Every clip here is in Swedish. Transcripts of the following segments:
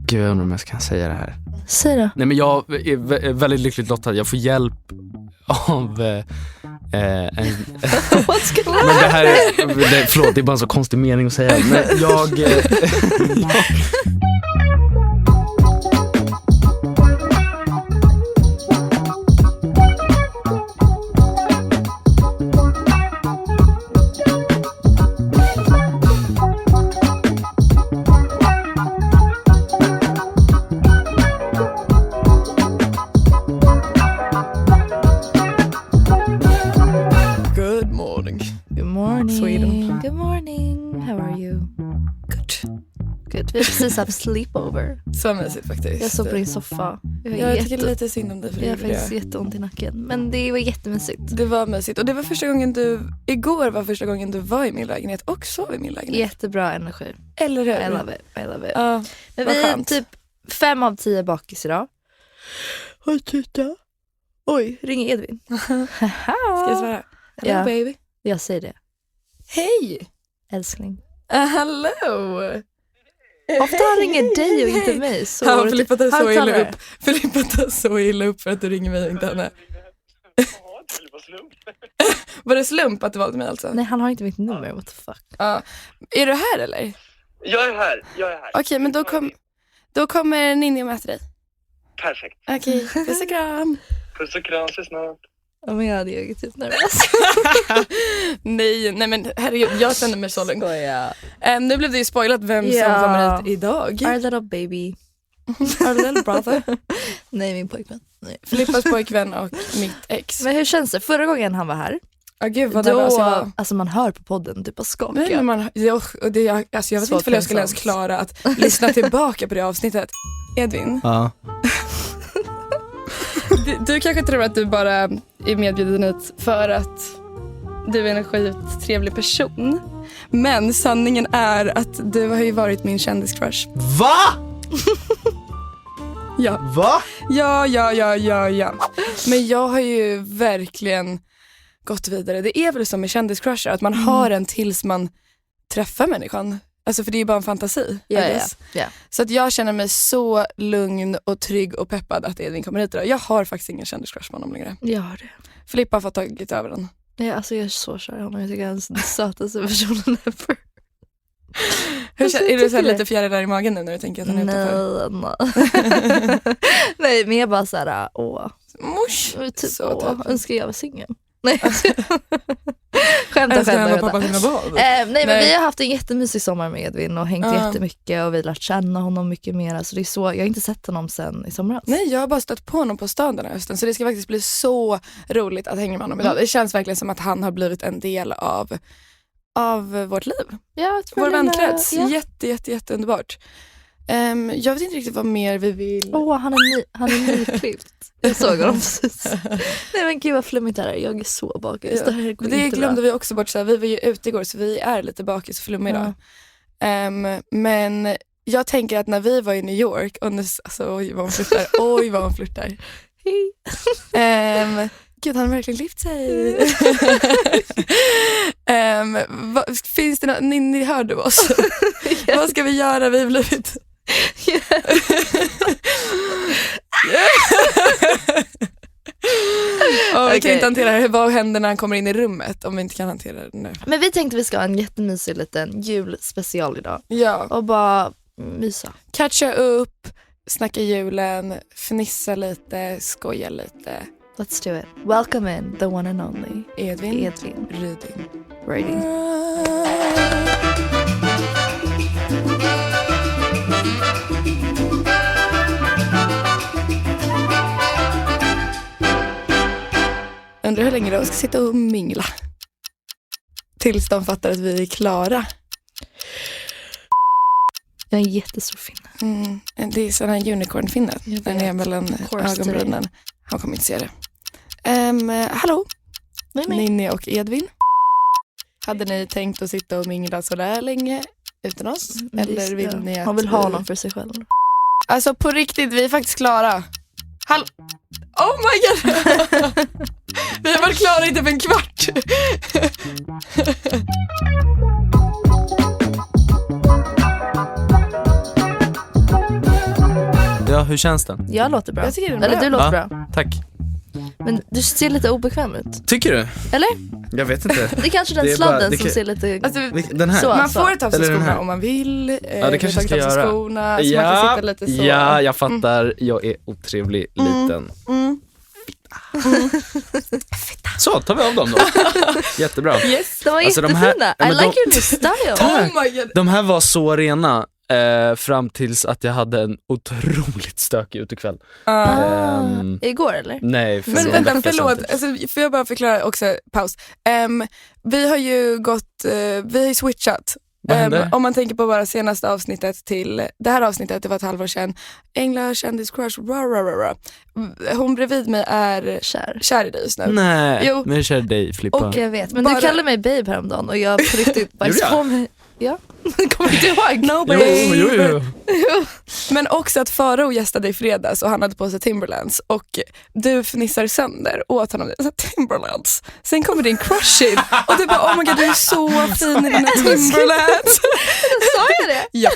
Gud, jag undrar om jag kan säga det här. Säg då. Nej, men jag är väldigt lyckligt lottad. Jag får hjälp av en... What's going on? Men det här är... Förlåt, det är bara en så konstig mening att säga. Men jag... Vi har precis haft sleepover. Så mysigt faktiskt. Jag sov på din soffa. Jag tycker lite synd om dig för jag har faktiskt jätteont i nacken. Men det var jättemysigt. Det var mysigt. Och det var första gången igår var första gången du var i min lägenhet och sov i min lägenhet. Jättebra energi. Eller hur? I love it. Ja, men vi är typ 5 av 10 bakis idag. Och titta. Oj, ringer Edvin. Ska jag svara? Hello baby. Jag säger det. Hej. Älskling. Hello. Ofta han ringer dig och inte mig. Så ja, Filippa tar så illa upp för att du ringer mig och inte henne. Var det slump att du valde mig alltså? Nej, han har inte mitt nummer. What the fuck? Är du här eller? Jag är här. Okej, men då kommer Ninni och möter dig. Perfekt. Okej, puss och kram. Puss och kram, så snart. Oh my god, jag är typ nervös. nej men herregud, jag känner mig så lugn. Nu blev det ju spoilat vem som kommer hit idag. Our little baby. Our little brother. Nej, min pojkvän. Nej. Filippas pojkvän och mitt ex. Men hur känns det? Förra gången han var här. Gud, vad då, var. alltså man hör på podden typ bara skaka. Nej, men jag vet inte om jag skulle ens klara att lyssna tillbaka på det avsnittet. Edvin. Ja. Du kanske tror att du bara är medbjuden hit för att du är en sjukt trevlig person. Men sanningen är att du har ju varit min kändiscrush. Va? Ja. Va? Ja. Men jag har ju verkligen gått vidare. Det är väl som med kändiscrusher att man har en tills man träffar människan. Alltså för det är ju bara en fantasi. Ja. Så att jag känner mig så lugn och trygg och peppad att Edvin kommer hit idag. Jag har faktiskt ingen kändiscrush på honom längre. Jag har det. Filippa har fått tagit över den. Ja, alltså jag är så kär i honom. Jag tycker han är den sötaste personen ever. Är du så lite fjärilar i magen nu när du tänker att han är utanför? Nej, men jag bara såhär, Mors, typ, så önskar jag var singel. Nej. Skämta. Nej, men vi har haft en jättemysig sommar med Edvin och hängt jättemycket och vi har lärt känna honom mycket mer. Så det är så, jag har inte sett honom sen i somras. Nej, jag har bara stött på honom på stan den här hösten. Så det ska faktiskt bli så roligt att hänga med honom idag. Det känns verkligen som att han har blivit en del av vårt liv. Ja, vår vänkrets. Ja. Jätte underbart. Jag vet inte riktigt vad mer vi vill. Han är nyklippt. Jag såg honom precis. Nej men gud vad flummigt det här är. Jag är så bakis. Ja. Det glömde vi också bort. Så här, vi var ju ute igår så vi är lite bakis och flummig idag. Men jag tänker att när vi var i New York oj vad hon flirtar. Hej. Gud, han har verkligen lyft sig. Finns det Ninni, hör du oss? Vad ska vi göra? Vi har blivit... Vi kan inte hantera det. Vad händer när han kommer in i rummet om vi inte kan hantera det nu? Men vi tänkte vi ska ha en jättemysig liten julspecial idag. Ja. Och bara mysa. Catcha upp, snacka julen, fnissa lite, skoja lite. Let's do it. Welcome in the one and only Edvin Ryding. Undrar hur länge de ska sitta och mingla tills de fattar att vi är klara. Jag är en jättestor finne. Det är sån här unicorn-finne. Den är mellan ögonbrynen. Han kommer inte se det. Hallå? Nej. Ninni och Edvin. Hade ni tänkt att sitta och mingla så där länge utan oss? Eller vill ni att han vill ha någon för sig själv? Alltså på riktigt, vi är faktiskt klara. Hallå? Oh my god! Vi har varit klara i typ en kvart. Ja, hur känns den? Jag låter bra. Jag tycker den är Eller bra. du låter Ja. bra. Tack. Men du ser lite obekväm ut. Tycker du? Eller? Jag vet inte. Det är kanske den Det är bara- sladden det som kan- ser lite... Alltså, Den här? Så. man får ta av sig Eller den skorna här. om man vill. Ja, det kanske jag ska ta av sig göra. skorna, så man kan sitta lite så. Ja, jag fattar. Jag är otrevlig liten. Så, tar vi av dem då. Jättebra. Yes. De var Alltså, de jättefina. här- I men like de- your new style. Oh my god. De här var så rena fram tills att jag hade en otroligt stökig utekväll. Igår eller? Nej, för Men en vänta, vecka sedan förlåt. typ. Alltså, får jag bara förklara också, paus. Vi har ju vi har ju switchat. Vad hände? Om man tänker på bara senaste avsnittet till det här avsnittet, det var ett halvår sedan. Engla, kändiscrush, hon bredvid mig är kär i dig just nu. Nej, Jo. men jag kör dig, Filippa. Och jag vet, men Bara- du kallade mig babe häromdagen och jag på riktigt Gjorde bajsade jag? på mig. Ja, kommer du inte ihåg? No, Jo, babe. jo. Men också att Farao gästade i fredags och han hade på sig Timberlands och du fnissar sönder åt honom Timberlands. Sen kommer din crush in och du bara oh my god, du är så fin i dina Timberlands. Sa jag det? Ja.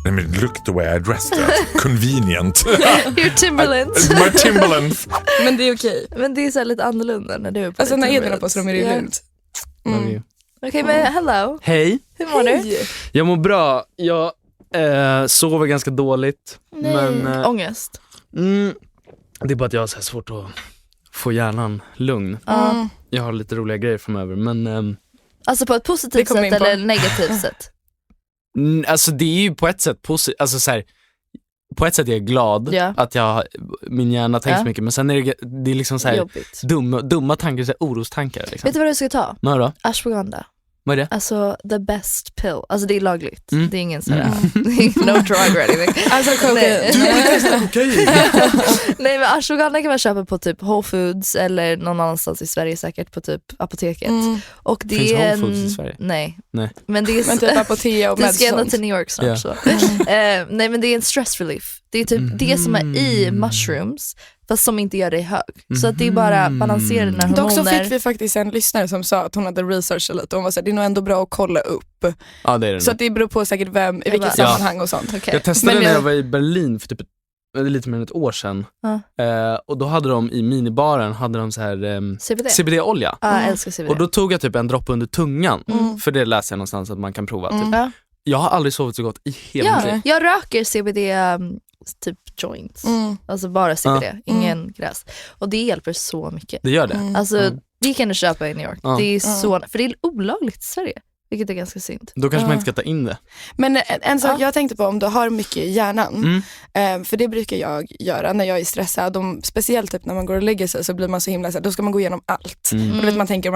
I mean, look the way I dressed that. Convenient. Your Timberlands. My Timberlands. Men det är okej. Men det är så här lite annorlunda när du är på Alltså dig när Edvin har Timberlands. på sig dem är det Ja. lugnt. Love you. Okej, men hello. Hej, Hur mår du? Hej. jag mår bra. Jag sover ganska dåligt. Nej, Men ångest. det är bara att jag har så här svårt att få hjärnan lugn. Ja. Jag har lite roliga grejer framöver. Men Alltså på ett Det positivt kommer sätt in på. eller negativt sätt? alltså det är ju på ett sätt positivt. Alltså så här, på ett sätt är jag glad Ja. att min hjärna tänker Ja. så mycket. Men sen är det är liksom så här Jobbigt. dumma tankar, så här orostankar liksom. Vet du vad du ska ta? Vad då? Ashwagandha. Vad är det? Alltså the best pill. Alltså det är lagligt. Mm. Det är ingen sådär, det är no drug or anything. Alltså Nej. kokain. Nej, men ashwagandha kan man köpa på typ Whole Foods eller någon annanstans i Sverige säkert på typ apoteket. Och det Finns är Whole Foods i Sverige? Nej. Nej. Men det är Men typ Apotea och det ska ända Medson. till New York snart Ja. så. Nej, men det är en stress relief. Det är typ det som är i mushrooms fast som inte gör dig hög. Så att det är bara balansera dina Dock så hormoner. fick vi faktiskt en lyssnare som sa att hon hade researchat lite och hon var så här, det är nog ändå bra att kolla upp. Ja, det är det. Så att det beror på säkert vem, i vilket bara- sammanhang och sånt. Okej. Jag testade Men när jag- jag var i Berlin för typ lite mer än ett år sedan. Ja. Och då hade de i minibaren hade de så här CBD. CBD-olja. Ja, jag älskar CBD. Och då tog jag typ en droppe under tungan. För det läste jag någonstans att man kan prova. Typ. Ja. Jag har aldrig sovit så gott i hela mitt liv. Jag röker CBD typ joints. Alltså bara CBD, ingen gräs. Och det hjälper så mycket. Det gör det. Alltså det kan du köpa i New York. Ja. Det är så, för det är olagligt i Sverige. Vilket är ganska synd. Då kanske man inte ska ta in det. Men en sak jag tänkte på om du har mycket i hjärnan, Mm. för det brukar jag göra när jag är stressad. Speciellt typ när man går och lägger sig så blir man så himla så här, då ska man gå igenom allt. Och du vet, man tänker,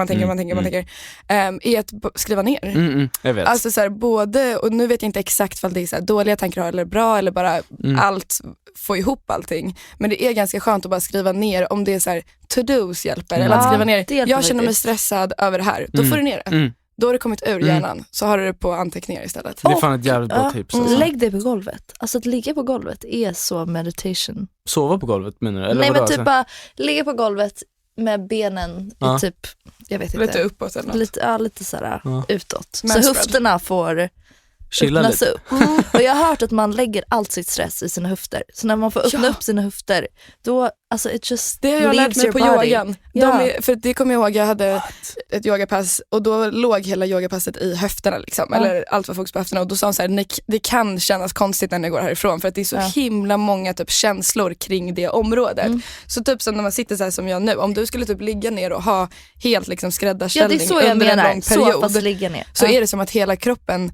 är att skriva ner. Jag vet. Alltså så här, både, och nu vet jag inte exakt vad det är så här, dåliga tankar eller bra eller bara allt, få ihop allting. Men det är ganska skönt att bara skriva ner om det är så här, to-dos hjälper. Eller att skriva ner, det hjälper jag känner mig faktiskt. stressad över det här. Då får du ner det. Då har det kommit ur hjärnan. Så har du det på anteckningar istället. Det är fan ett jävligt bra tips. Alltså. Lägg dig på golvet. Alltså att ligga på golvet är så meditation. Sova på golvet menar du? Eller Nej vadå? men typ Alltså? bara ligga på golvet med benen Ja. i typ, jag vet inte. Lite uppåt eller något. Lite såhär Ja. utåt. Så Manspread. höfterna får Chilla öppnas lite. upp. Och jag har hört att man lägger allt sitt stress i sina höfter. Så när man får öppna upp sina höfter, då, alltså it just Det har jag lärt leaves mig your på body. yogan. Ja. För det kommer jag ihåg, jag hade ett yogapass och då låg hela yogapasset i höfterna liksom, eller allt var fokus på höfterna och då sa hon så här, det kan kännas konstigt när ni går härifrån för att det är så himla många typ känslor kring det området. Så typ som när man sitter så här som jag nu, om du skulle typ ligga ner och ha helt liksom Ja, det skräddarställning är så jag under en menar. lång Så period fast ligga ner. så är det som att hela kroppen,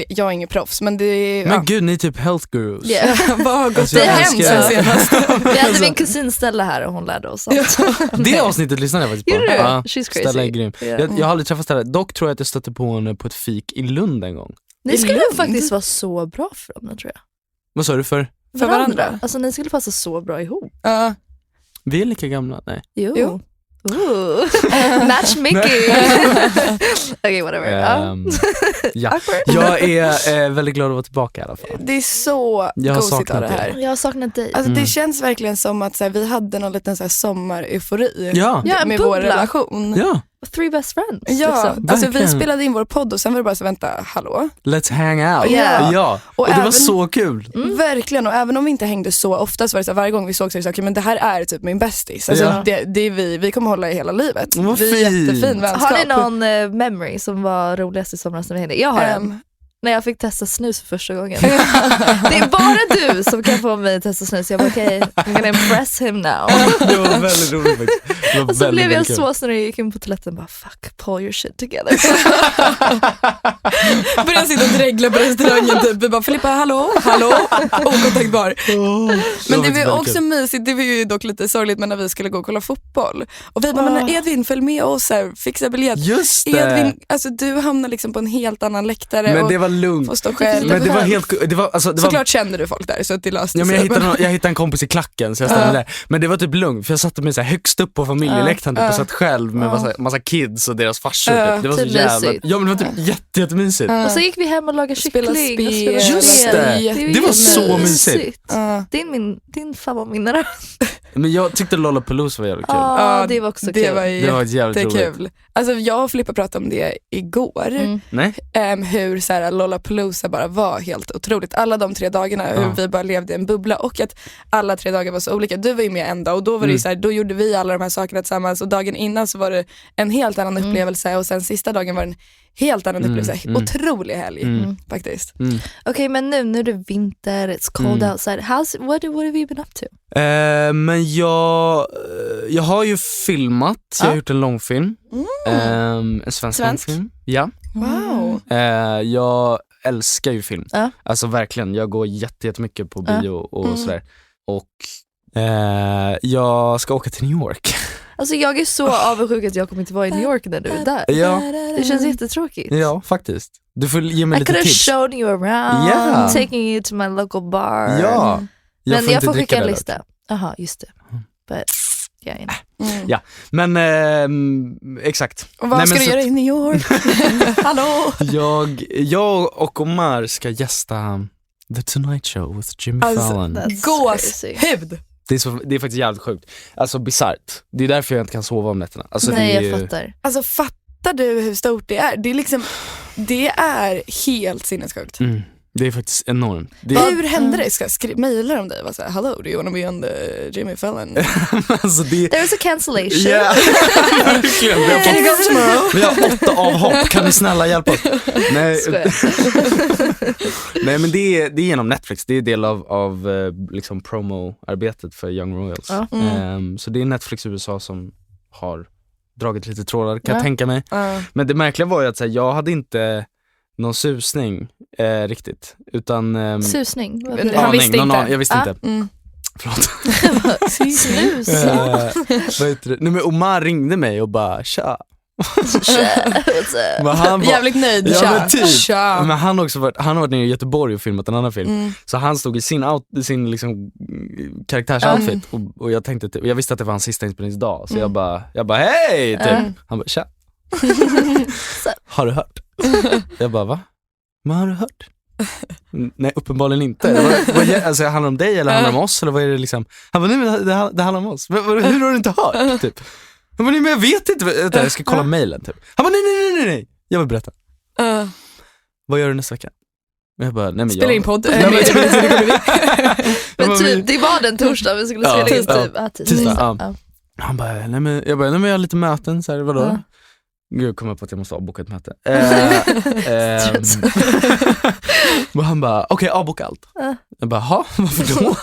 jag är ingen proffs men det är, Men gud, ni är typ health gurus. Yeah. vad har gått Alltså, jag hem älskar sen det. senast? Vi hade min kusin Stella här och hon lärde oss allt. Det avsnittet lyssnade jag faktiskt på. Gjorde du? Ja, She's crazy. Stella är grym. Yeah. Jag har aldrig träffat Stella. Dock tror jag att jag stötte på henne på ett fik i Lund en gång. Ni skulle ju faktiskt vara så bra för dem, tror jag. Vad sa du för? För varandra. Alltså ni skulle passa så bra ihop. Ja. Vi är lika gamla? Nej. Jo. Ooh. Match Mickey. Okej, whatever. Ja. Jag är väldigt glad att vara tillbaka i alla fall. Det är så Jag har gosigt av saknat det det. här. Jag har saknat dig. Alltså det känns verkligen som att så här, vi hade någon liten så här sommareufori Ja. Ja, en med bubbla. vår relation. Ja. three best friends. Ja, liksom. alltså vi Verkligen. spelade in vår podd och sen var det bara så, vänta, hallå? Let's hang out. Ja. Ja. Och Och det var även- så kul. Verkligen, och även om vi inte hängde så ofta så var det så här, varje gång vi såg så okay, men det här är typ min bästis. Alltså, Ja. det är vi kommer hålla i hela livet. Vad Vi är fint. jättefin vänskap. Har ni någon memory som var roligast i somras när vi hängde? Jag har en. När jag fick testa snus för första gången. Det är bara du som kan få mig att testa snus. Jag bara okej, I'm gonna impress him now. Det var väldigt roligt faktiskt. Det var Och så väldigt, blev jag väldigt kul. så snurrig, jag gick in på toaletten och bara fuck, pull your shit together. Började sitta och dregla på restaurangen typ. Vi bara Filippa, hallå, okontaktbar. Men det var också mysigt, det var ju dock lite sorgligt, men när vi skulle gå och kolla fotboll och vi bara, men Edvin följ med oss här, fixa biljett. Just det. Edvin, alltså du hamnar liksom på en helt annan läktare. Men och det var lugnt. får stå själv. Men det var helt det var, alltså, det var, Såklart kände du folk där så att det löste ja, men sig. jag hittade en kompis i klacken så jag ställde där. Men det var typ lugnt för jag satte mig så här högst upp på familjeläktaren typ, och satt själv med massa kids och deras farsor typ. Det var så Typ jävla... mysigt. Ja men det var typ jättemysigt. Och så gick vi hem och lagade Spela kyckling och spel. spelade Just spel. det. Det var så mysigt. Det är din favoritminne. Men jag tyckte Lollapalooza var jävligt kul. Ja, det var också det kul. var Det var jävligt roligt. jättekul. Alltså jag och Filippa pratade om det igår. Nej? Hur så här, Lollapalooza bara var helt otroligt. Alla de 3 dagarna, hur vi bara levde i en bubbla och att alla 3 dagar var så olika. Du var ju med en dag och då var det ju så här, då gjorde vi alla de här sakerna tillsammans och dagen innan så var det en helt annan upplevelse och sen sista dagen var det en helt annan upplevelse. Otrolig helg faktiskt. Okej, men nu när det är vinter, it's cold outside. What have you been up to? Men jag har ju filmat, jag har gjort en långfilm. En svensk långfilm. Ja. Wow. Jag älskar ju film. Ja. Alltså verkligen, jag går jättemycket på bio och sådär. Och jag ska åka till New York. Alltså jag är så avundsjuk att jag kommer inte vara i New York när du är där. Ja. Det känns jättetråkigt. Ja, faktiskt. Du får ge mig I lite could have tips. shown you around, Yeah. taking you to my local bar. Ja. Men jag inte får dricka skicka en där lista. Jaha, just det. But, yeah, Ja, men exakt. Och vad Nej, ska men du så- göra i New York? Hallå? Jag och Omar ska gästa The Tonight Show with Jimmy Alltså, Fallon. crazy. Gåshud. Det är faktiskt jävligt sjukt. Alltså bisarrt. Det är därför jag inte kan sova om nätterna. Alltså, Nej, det är jag ju... fattar. Alltså fattar du hur stort det är? Det är liksom, det är helt sinnessjukt. Det är faktiskt enormt. Det Hur hände det? Ska jag mejla om dig? Var så här, hello, do you wanna be on the Jimmy Fallon? alltså det... There was a cancellation. Yeah. Verkligen. Can you come tomorrow? Vi har 8 avhopp, kan ni snälla hjälpa oss? Nej, nej men det är genom Netflix. Det är del av liksom promo-arbetet för Young Royals. Ja. Så det är Netflix USA som har dragit lite trådar, kan jag tänka mig. Ja. Men det märkliga var ju att så här, jag hade inte någon susning riktigt, utan Susning. Vad Men blir det? han visste inte. Jag visste inte. Mm. Förlåt. Snus. Vad heter det? Nej, men Omar ringde mig och bara tja. Men han var, Jävligt nöjd. ja, Tja. men typ. Tja. Men han har varit nere i Göteborg och filmat en annan film. Så han stod i sin liksom karaktärsoutfit och jag tänkte typ, jag visste att det var hans sista inspelningsdag så jag bara hej typ. Han bara tja. Har du hört? Jag bara va? Men har du hört? Nej, uppenbarligen inte. Alltså, handlar det om dig eller handlar det om oss? Eller vad är det liksom? Han bara, nej men det handlar om oss. Men, hur har du inte hört? Typ. Han bara, nej men jag vet inte. Vänta, jag ska kolla mejlen typ. Han bara, nej. Jag vill berätta. Vad gör du nästa vecka? Jag bara, nej men Spela in podd. Men typ, det var den torsdag vi skulle spela in typ. Tisdag. Han bara, nej men jag har lite möten så här, vadå? Gud, jag kommer på att jag måste avboka ett möte. Och han bara, okej, avboka allt. Jag bara, varför då?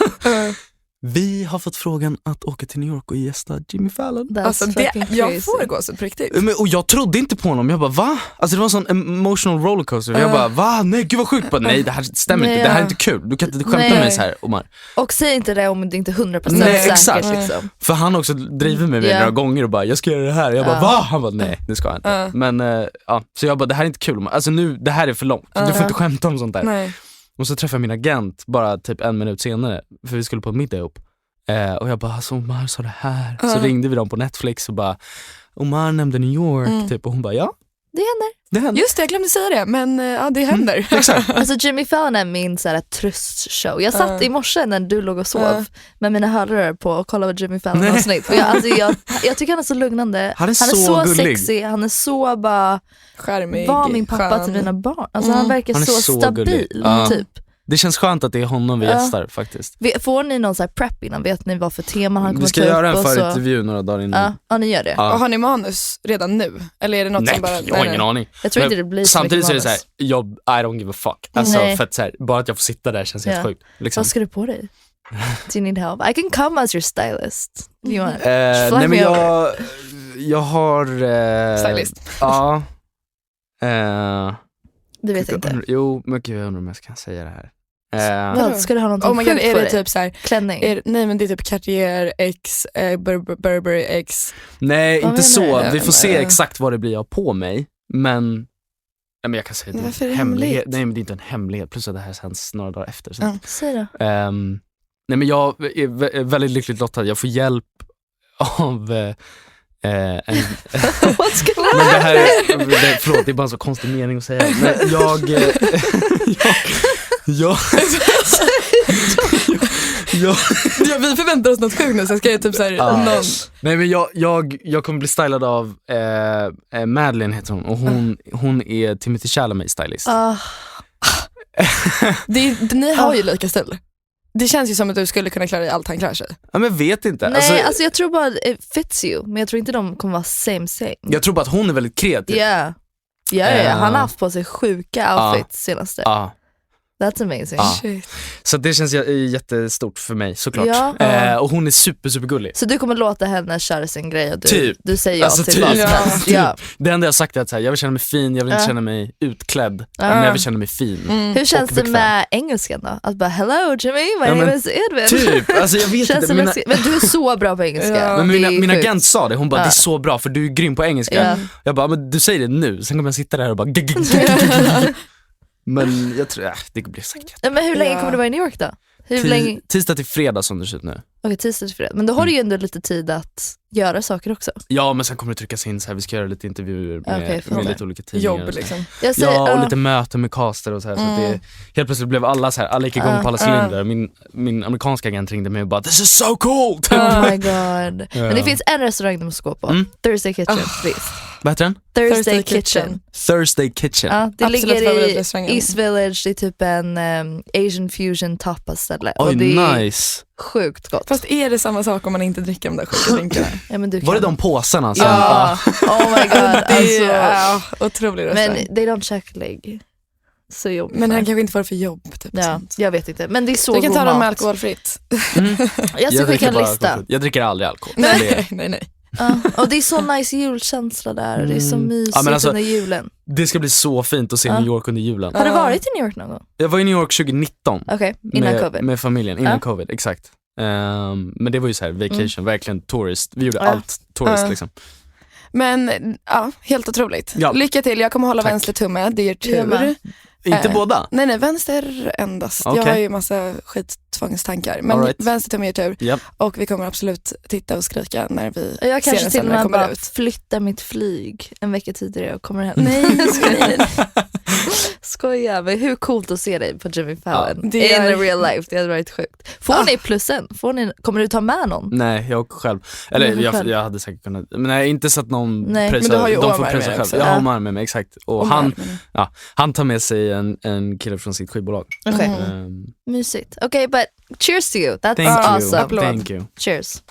Vi har fått frågan att åka till New York och gästa Jimmy Fallon. Alltså jag får gå så på riktigt. Och jag trodde inte på honom. Jag bara, va? Alltså det var en sån emotional rollercoaster. Jag bara, va? Nej, gud vad sjukt. Nej, det här stämmer inte. Det här är inte kul. Du kan inte skämta med mig så här, Omar. Och säg inte det om det inte är 100% Nej, säkert exakt. Liksom. För han har också drivit med mig några gånger och bara, jag ska göra det här. Jag bara, va? Han bara, nej, det ska jag inte. Men ja, så jag bara, det här är inte kul. Alltså nu, det här är för långt. Du får inte skämta om sånt där. Nej. Och så träffade jag min agent bara typ 1 minut senare. För vi skulle på en middag ihop. Och jag bara, alltså Omar sa det här. Så ringde vi dem på Netflix och bara, Omar nämnde New York typ. Och hon bara, ja. Det händer. Just det, jag glömde säga det, men ja, det händer. Exakt. Alltså Jimmy Fallon är min så här tröstshow. Jag satt i morse när du låg och sov med mina hörlurar på och kollade på Jimmy Fallon avsnitt. Jag tycker han är så lugnande. Han är så gullig. Sexy, han är så bara Charmig, var min pappa skön. till mina barn. Alltså han verkar Han är så så stabil gullig. typ. Det känns skönt att det är honom vi gästar faktiskt. Får ni någon så här prep innan? Vet ni vad för tema han kommer Vi ska ta upp? göra en och så? förintervju några dagar innan. Ja, ni gör det. Ja. Och har ni manus redan nu? Eller är det något Nej, som bara... jag har ingen aning. Jag tror Men inte det blir så samtidigt så är mycket det så här, manus. I don't give a fuck. Alltså, Nej. för att så här, bara att jag får sitta där känns helt sjukt. Liksom. Vad ska du på dig? Do you need help? I can come as your stylist. You want? Nej Fly men me over. jag har... Stylist. Ja. Du vet inte. Jo, men gud jag undrar om jag kan säga det här. Vad, ska du ha någonting Oh my god, sjukt är på det dig? typ såhär... Klänning? Nej men det är typ Cartier X, Burberry X. Nej, Vad inte menar så. du? Vi får se exakt vad det blir jag har på mig. Men jag kan säga Men det varför är är en det hemlighet. hemligt? Nej men det är inte en hemlighet. Plus att det här sänds några dagar efter. Så. Ja. Säg då. Nej men jag är väldigt lyckligt lottad. Jag får hjälp av en... Vad ska du Men det här är, förlåt, det är bara en så konstig mening att säga. Men jag Ja, vi förväntar oss något sjukt nu så jag ska ju typ såhär någon... Nej men jag kommer bli stylad av Madeleine heter hon. Och hon är Timothy Chalamet stylist. Ni har ju lika stil. Det känns ju som att du skulle kunna klara i allt han klär sig. Ja men vet inte. Nej, alltså jag tror bara it fits you. Men jag tror inte de kommer vara same. Jag tror bara att hon är väldigt kreativ. Ja. Han har haft på sig sjuka outfits senaste. Ja. That's amazing. Shit. Så det känns jättestort för mig såklart. Ja. Och hon är supergullig. Så du kommer låta henne köra sin grej och du säger ja Alltså, till typ. vad som helst. Ja. Det enda jag har sagt är att så här, jag vill känna mig fin, jag vill inte känna mig utklädd, men jag vill känna mig fin. Hur känns och det bekväm. med engelskan då? Att bara hello Jimmy, my name is Edwin. Typ, alltså jag vet Känns inte. det men du är så bra på engelska. Men Det är min sjukt. agent sa det, hon bara det är så bra för du är grym på engelska. Ja. Jag bara, men du säger det nu, sen kommer jag sitta där och bara men jag tror, det blir säkert. Men hur länge kommer du vara i New York då? Hur länge? Tisdag till fredag som det ser ut nu. Okej, tisdag till fredag. Men då har du ju ändå lite tid att göra saker också. Ja men sen kommer det tryckas in så här, vi ska göra lite intervjuer med lite olika tidningar. Jobb liksom. Jag säger, Ja, och lite möten med caster och så här, så att det, helt plötsligt blev alla så här, alla gick igång på alla cylindrar. Min amerikanska agent ringde mig och bara this is so cool. Oh my god. Men det finns en restaurang du måste gå på. Thursday Kitchen, please. Vad heter den? Thursday Kitchen. Thursday Kitchen. Ja, det Absolut ligger i favoritrestaurangen. East Village, det är typ en Asian fusion tapas ställe. Oj, Och det är nice. sjukt gott. Fast är det samma sak om man inte dricker de där sjuka drinkarna? Ja, men du Var det kan. de påsarna som... Ja, oh my god. Det är Alltså, otrolig men restaurang. they don't check leg. Så jobbigt. Men han kanske inte får det för jobb. Typ, Ja, sånt. jag vet inte. Men det är så Du kan god ta dem med mat. alkoholfritt. Jag ska skicka en lista. Jag dricker aldrig alkohol. Nej. Ja, och det är så nice julkänsla där. Det är så mysigt Ja, men alltså, under julen. Det ska bli så fint att se New York under julen. Har du varit i New York någon gång? Jag var i New York 2019. Okej, innan covid. Med familjen, innan Ja. covid, exakt. Men det var ju så här vacation, verkligen tourist. Vi gjorde allt tourist liksom. Men ja, helt otroligt. Ja. Lycka till, jag kommer hålla Tack. vänster tumme, det är Jag tur. med. Inte båda? Nej, vänster endast. Jag Okej. har ju massa skittvångstankar. Men All right. vänster tumme är tur. Japp. Och vi kommer absolut titta och skrika när vi Jag ser kanske den till sen och när den med kommer bara ut. flyttar mitt flyg en vecka tidigare och kommer hem. Nej. Skoja, men hur coolt att se dig på Jimmy Fallon. Ja, det In är- real life, det hade varit sjukt. Får ni plussen? Kommer du ta med någon? Nej, jag själv. Eller Men själv. jag hade säkert kunnat. Men nej, inte så att någon Nej, pröjsar. men du har ju de får Omar pröjsa med själv. också. Jag har Ja. Omar med mig, exakt. Och han tar med sig en kille från sitt skivbolag. Okej, mysigt. Okej, but cheers to you. That's Thank awesome. you. Thank you. Cheers.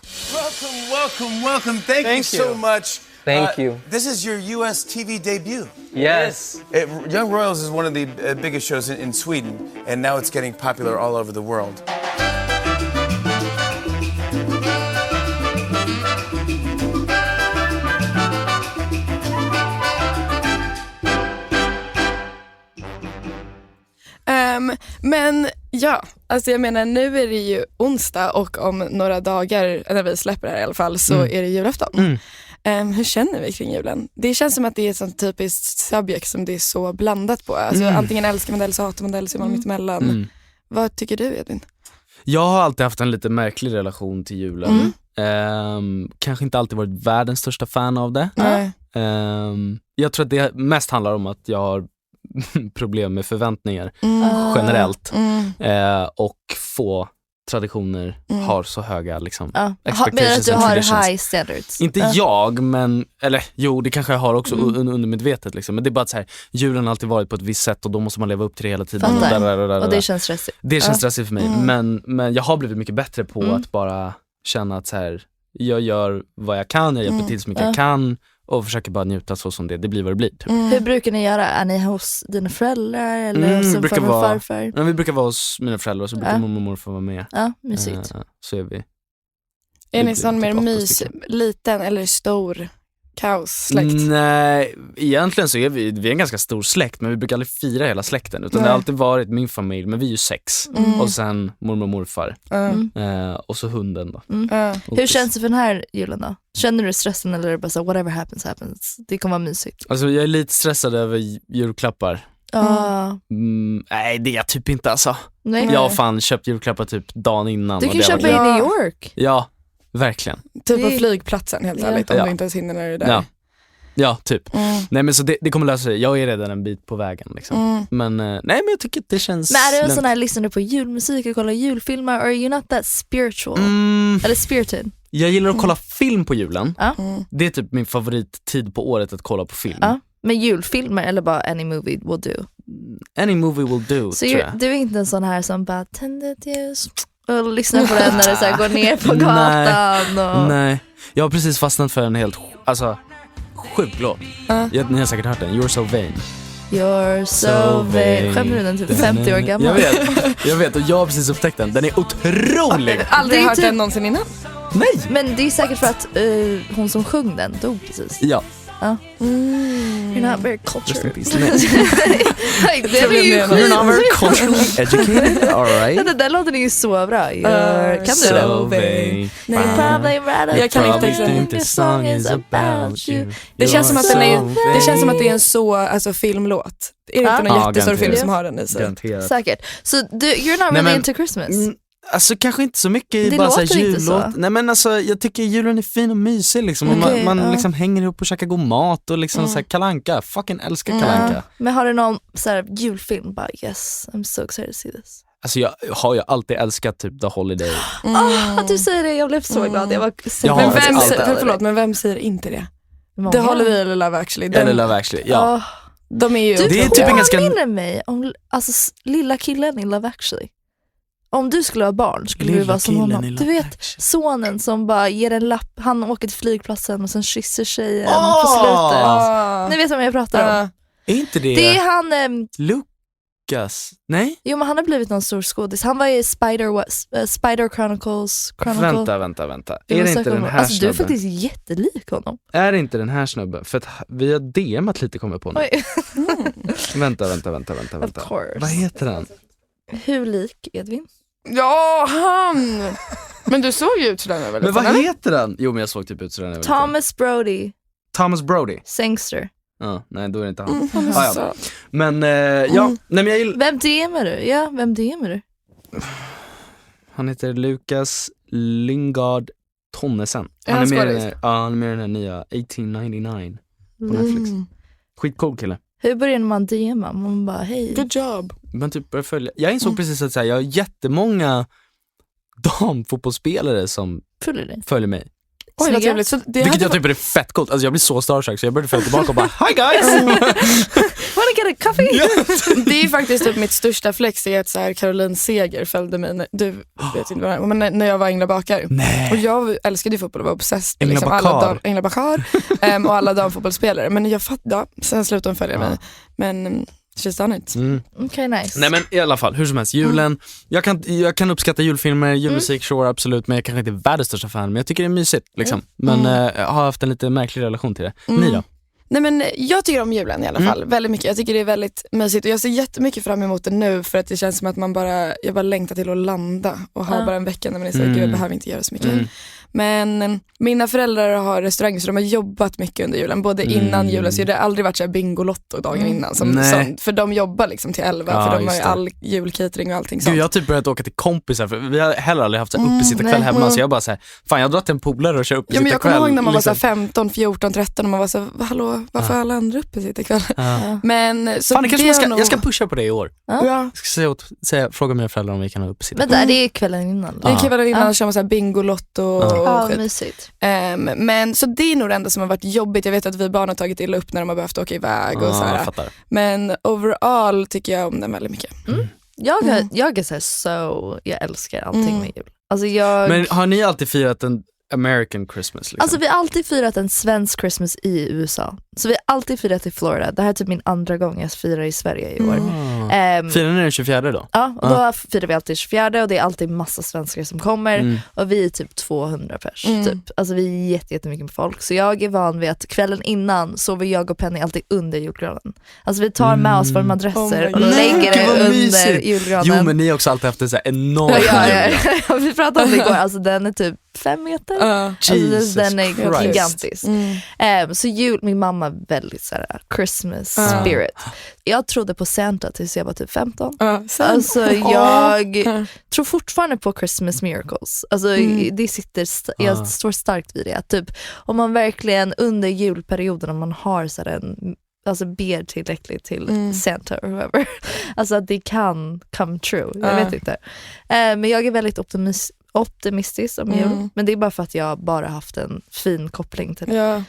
Welcome. Thank you so much. Thank you. This is your US TV debut. Yes. Young Royals is one of the biggest shows in Sweden, and now it's getting popular all over the world. Men ja, alltså jag menar nu är det ju onsdag och om några dagar, när vi släpper det här i alla fall, så är det julafton. Hur känner vi kring julen? Det känns som att det är ett sånt typiskt subjekt som det är så blandat på. Alltså antingen älskar man det eller så hatar man det eller så är man mittemellan. Vad tycker du, Edvin? Jag har alltid haft en lite märklig relation till julen. Kanske inte alltid varit världens största fan av det. Nej. Jag tror att det mest handlar om att jag har problem med förväntningar generellt. Och få traditioner har så höga liksom, expectations. Men att du har high standards? Inte jag, men eller jo, det kanske jag har också undermedvetet liksom. Men det är bara att så här, julen har alltid varit på ett visst sätt och då måste man leva upp till det hela tiden. Och det känns stressigt. Det känns stressigt för mig. Men jag har blivit mycket bättre på att bara känna att så här, jag gör vad jag kan, jag hjälper till så mycket jag kan och försöker bara njuta så som det blir vad det blir. Typ. Hur brukar ni göra? Är ni hos dina föräldrar eller hos farmor och farfar? Ja, vi brukar vara hos mina föräldrar och så brukar mormor och morfar vara med. Ja, mysigt. Så är vi. Är ni sån mer liten eller stor kaossläkt? Nej, egentligen så är vi är en ganska stor släkt, men vi brukar aldrig fira hela släkten, utan det har alltid varit min familj, men vi är ju 6 och sen mormor och morfar och så hunden då. Hur känns det för den här julen då? Känner du stressen eller är det bara så whatever happens happens? Det kommer vara mysigt. Alltså jag är lite stressad över julklappar. Nej, det är jag typ inte alltså. Nej. Jag har fan köpt julklappar typ dagen innan. Du kan köpa i New York. Ja, verkligen. Typ på flygplatsen helt ärligt, om du inte ens hinner när du är där. Ja, typ. Nej, men så det kommer lösa sig. Jag är redan en bit på vägen liksom. Men nej, men jag tycker att det känns. Men är du en sån här, lyssnar du på julmusik och kollar julfilmer, or are you not that spiritual? Eller spirited? Jag gillar att kolla film på julen. Det är typ min favorittid på året att kolla på film. Men julfilmer eller bara any movie will do? Any movie will do, så tror jag. Du är inte en sån här som bara tänder ett ljus och lyssnar på den när det så här går ner på gatan. Nej, jag har precis fastnat för en helt sjuk låt. Ni har säkert hört den, You're So Vain. You're so vain. Skämmer du den typ 50 år gammal? Jag vet och jag har precis upptäckt den. Den är otrolig. Aldrig hört den någonsin innan? Nej. Men det är säkert för att hon som sjöng den dog precis. Ja. You're not very cultured. You're not very culturally educated. All right. Den där låten är ju så bra. Kan du den? Jag kan inte the song is about you. Det känns som att det är en så filmlåt. Är det inte någon jättestor film som har den i sig? Säkert. Så you're not really into Christmas? Alltså kanske inte så mycket det bara så här jullåt. Nej men alltså jag tycker julen är fin och mysig liksom. Man liksom hänger ihop och käkar god mat och liksom så här Kalle Anka. Fucking älskar Kalle Anka. Men har du någon så här julfilm bara yes, I'm so excited to see this? Alltså jag har ju alltid älskat typ The Holiday. Du säger det, jag blev så glad. Men vem säger inte det? The Holiday eller Love Actually? Eller Love Actually, ja. De är ju det är typ en ganska mig om alltså lilla killen i Love Actually. Om du skulle ha barn skulle du vara som honom. Du vet, sonen som bara ger en lapp. Han åker till flygplatsen och sen kysser tjejen på slutet. Ni vet vad jag pratar om. Är inte det? Det är han... Lucas? Nej? Jo, men han har blivit någon stor skådis. Han var i Spider Chronicles. Vänta. Är det inte den här alltså, snubben? du är faktiskt jättelik honom. Är det inte den här snubben? För att vi har DMat lite kommer på nu. Vänta. Of course. Vad heter han? Hur lik Edvin? Ja, han! Men du såg ju ut sådär väl? Men vad heter han? Jo, men jag såg typ ut sådär. Thomas Brody. Sangster. Nej, då är det inte han. Ja. Men, nej men jag gillar... Vem DMar du? Han heter Lucas Lyngard Tonnesen. Han är med i den här nya 1899 på Netflix. Skitcool kille. Hur börjar man DMa? Man bara, hej. Good job. Man typ börjar följa. Jag insåg precis att jag har jättemånga damfotbollsspelare som följer mig. Oj, vad trevligt. Vilket jag tycker är fett coolt. Alltså jag blir så starstruck så jag började följa tillbaka och bara hi guys! Wanna get a coffee? Det är faktiskt typ mitt största flex är att så här Caroline Seger följde mig. Du vet inte vad det är, men när jag var Ingla Bakar. Nej. Och jag älskade ju fotboll och var obsessed. Ingla Bakar. Ingla Bakar och alla damfotbollsspelare. Men jag sen slutade de följa mig. Men she's done it. Okay, nice. Nej men i alla fall, hur som helst, julen. Jag kan uppskatta julfilmer, julmusik, sure, absolut. Men jag kanske inte är världens största fan. Men jag tycker det är mysigt liksom. Men jag har haft en lite märklig relation till det. Ni då? Nej men jag tycker om julen i alla fall, väldigt mycket. Jag tycker det är väldigt mysigt och jag ser jättemycket fram emot det nu för att det känns som att jag bara längtar till att landa och ha bara en vecka när man är så gud, jag behöver inte göra så mycket. Men mina föräldrar har restauranger så de har jobbat mycket under julen. Både innan julen, så det har aldrig varit så här bingolotto dagen innan. För de jobbar liksom till 11, för de har ju all julcatering och allting sånt. Gud, jag har typ börjat åka till kompisar, för vi har heller aldrig haft så uppesittarkväll hemma. Så jag bara såhär, fan jag har dragit till en polare och kör uppesittarkväll. Men jag kommer ihåg när man var så 15, 14, 13 och man var så hallå, varför har alla andra uppesittarkväll? Men så fan, jag ska pusha på det i år. Jag ska fråga mina föräldrar om vi kan ha uppesittarkväll. Men det är kvällen innan. Det är kvällen innan, kör man så här bingolotto och skit. Mysigt. Men så det är nog det enda som har varit jobbigt. Jag vet att vi barn har tagit illa upp när de har behövt åka iväg och så här. Men overall tycker jag om den väldigt mycket. Jag är jag älskar allting med jul. Alltså Men har ni alltid firat en American Christmas liksom? Alltså vi har alltid firat en svensk Christmas i USA. Så vi har alltid firat i Florida. Det här är typ min andra gång jag firar i Sverige i år. Firar ni den 24 då? Ja, och då firar vi alltid 24 och det är alltid massa svenskar som kommer. Och vi är typ 200 pers typ. Alltså vi är jättemycket med folk. Så jag är van vid att kvällen innan sover jag och Penny alltid under julgranen. Alltså vi tar med oss våra madrasser och lägger det under julgranen. Jo, men ni har också alltid haft en så här enorm ja. Vi pratade om det igår, alltså den är typ 5 meter. Alltså den är gigantisk. Så jul, min mamma är väldigt så här Christmas spirit. Jag trodde på Santa tills jag var typ 15. Alltså jag tror fortfarande på Christmas miracles. Alltså det jag står starkt vid det. Typ om man verkligen under julperioden, om man har så här alltså ber tillräckligt till Santa or whoever. Alltså att det kan come true. Jag vet inte. Men jag är väldigt optimistisk om jul. Men det är bara för att jag bara haft en fin koppling till det.